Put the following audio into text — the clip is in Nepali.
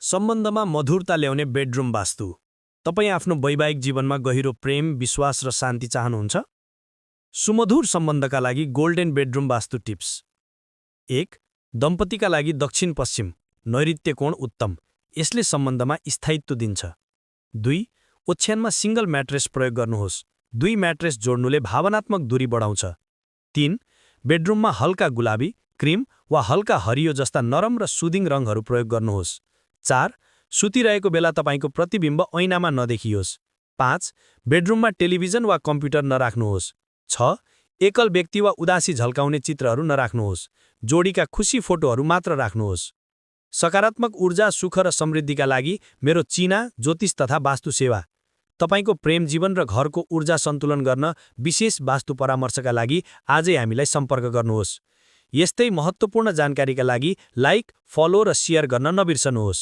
सम्बन्धमा मधुरता ल्याउने बेडरुम वास्तु। तपाईँ आफ्नो वैवाहिक जीवनमा गहिरो प्रेम, विश्वास र शान्ति चाहनुहुन्छ? सुमधुर सम्बन्धका लागि गोल्डेन बेडरुम वास्तु टिप्स। 1. दम्पतिका लागि दक्षिण पश्चिम नैऋत्य कोण उत्तम, यसले सम्बन्धमा स्थायित्व दिन्छ। 2. ओछ्यानमा सिंगल म्याट्रेस प्रयोग गर्नुहोस्। 2 म्याट्रेस जोड्नुले भावनात्मक दूरी बढाउँछ। 3. बेडरुममा हल्का गुलाबी, क्रिम वा हल्का हरियो जस्ता नरम र सुदिङ रङहरू प्रयोग गर्नुहोस्। 4. सुतिरहेको बेला तपाईँको प्रतिबिम्ब ऐनामा नदेखियोस्। 5. बेडरुममा टेलिभिजन वा कम्प्युटर नराख्नुहोस्। 6. एकल व्यक्ति वा उदासी झल्काउने चित्रहरू नराख्नुहोस्। जोडीका खुसी फोटोहरू मात्र राख्नुहोस्। सकारात्मक ऊर्जा, सुख र समृद्धिका लागि मेरो चिना, ज्योतिष तथा वास्तु सेवा। तपाईको प्रेम जीवन र घरको ऊर्जा सन्तुलन गर्न विशेष वास्तु परामर्शका लागि आजै हामीलाई सम्पर्क गर्नुहोस्। यस्तै महत्त्वपूर्ण जानकारीका लागि लाइक, फलो र शेयर गर्न नबिर्सनुहोस्।